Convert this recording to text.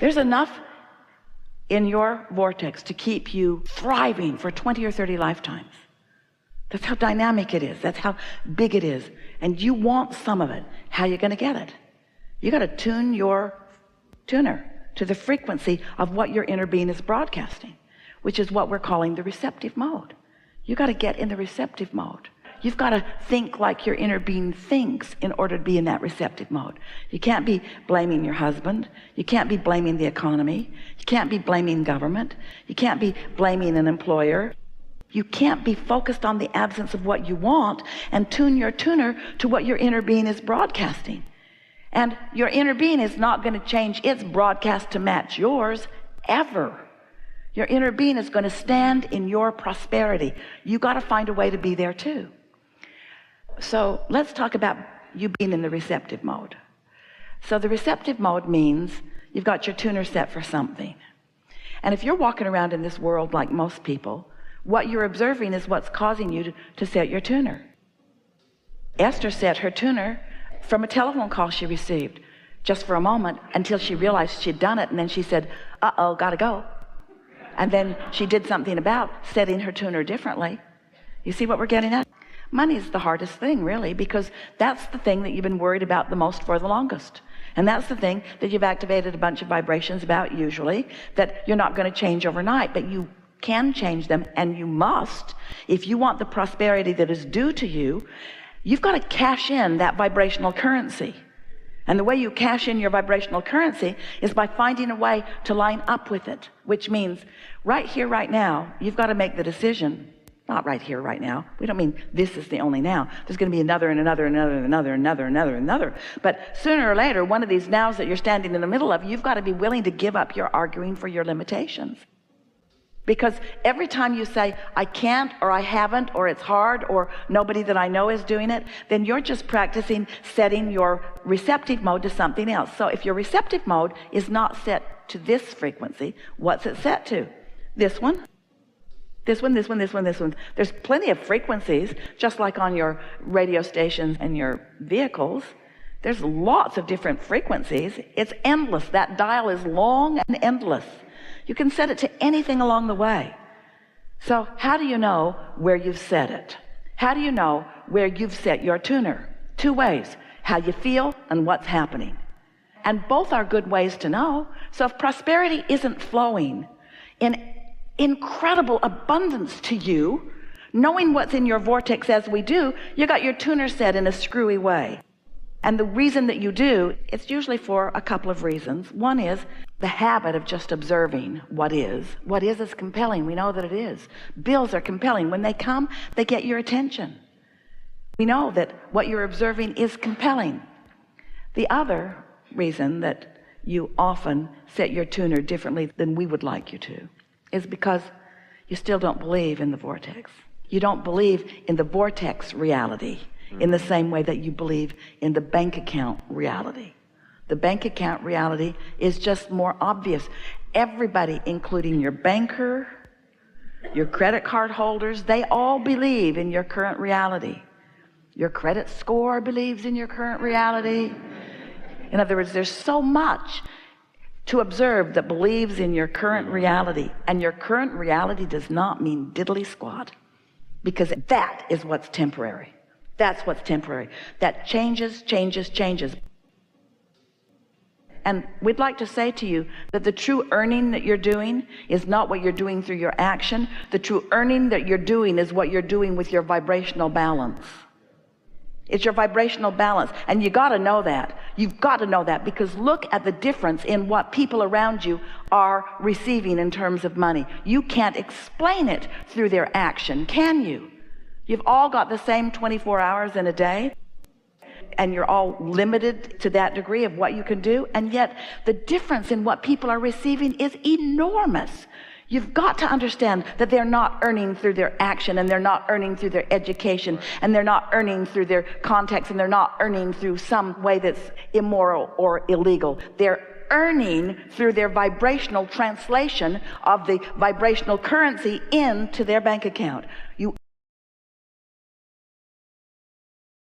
There's enough in your vortex to keep you thriving for 20 or 30 lifetimes. That's how dynamic it is. That's how big it is. And you want some of it. How are you going to get it? You got to tune your tuner to the frequency of what your inner being is broadcasting, which is what we're calling the receptive mode. You got to get in the receptive mode. You've got to think like your inner being thinks in order to be in that receptive mode. You can't be blaming your husband. You can't be blaming the economy. You can't be blaming government. You can't be blaming an employer. You can't be focused on the absence of what you want and tune your tuner to what your inner being is broadcasting. And your inner being is not going to change its broadcast to match yours ever. Your inner being is going to stand in your prosperity. You got to find a way to be there too. So let's talk about you being in the receptive mode. So the receptive mode means you've got your tuner set for something. And if you're walking around in this world like most people, what you're observing is what's causing you to set your tuner. Esther set her tuner from a telephone call she received just for a moment until she realized she'd done it, and then she said, uh-oh, gotta go. And then she did something about setting her tuner differently. You see what we're getting at? Money is the hardest thing, really, because that's the thing that you've been worried about the most for the longest. And that's the thing that you've activated a bunch of vibrations about, usually, that you're not going to change overnight, but you can change them, and you must. If you want the prosperity that is due to you, you've got to cash in that vibrational currency. And the way you cash in your vibrational currency is by finding a way to line up with it, which means right here, right now, you've got to make the decision. Not right here, right now. We don't mean this is the only now. There's going to be another and another and another and another and another and another and another. But sooner or later, one of these nows that you're standing in the middle of, you've got to be willing to give up your arguing for your limitations. Because every time you say, I can't, or I haven't, or it's hard, or nobody that I know is doing it, then you're just practicing setting your receptive mode to something else. So if your receptive mode is not set to this frequency, what's it set to? This one? This one, this one, this one, this one. There's plenty of frequencies, just like on your radio stations and your vehicles. There's lots of different frequencies. It's endless. That dial is long and endless. You can set it to anything along the way. So how do you know where you've set it? How do you know where you've set your tuner? Two ways: how you feel and what's happening. And both are good ways to know. So if prosperity isn't flowing in incredible abundance to you, knowing what's in your vortex as we do, you got your tuner set in a screwy way. And the reason that you do, it's usually for a couple of reasons. One is the habit of just observing what is. What is compelling. We know that it is. Bills are compelling. When they come, they get your attention. We know that what you're observing is compelling. The other reason that you often set your tuner differently than we would like you to is because you still don't believe in the vortex. You don't believe in the vortex reality in the same way that you believe in the bank account reality. The bank account reality is just more obvious. Everybody, including your banker, your credit card holders, they all believe in your current reality. Your credit score believes in your current reality. In other words, there's so much to observe that believes in your current reality, and your current reality does not mean diddly squat, because that is what's temporary. That's what's temporary. That changes. And we'd like to say to you that the true earning that you're doing is not what you're doing through your action. The true earning that you're doing is what you're doing with your vibrational balance. It's your vibrational balance. And you got to know that. You've got to know that, because look at the difference in what people around you are receiving in terms of money. You can't explain it through their action, can you? You've all got the same 24 hours in a day, and you're all limited to that degree of what you can do. And yet the difference in what people are receiving is enormous. You've got to understand that they're not earning through their action, and they're not earning through their education, and they're not earning through their contacts, and they're not earning through some way that's immoral or illegal. They're earning through their vibrational translation of the vibrational currency into their bank account. You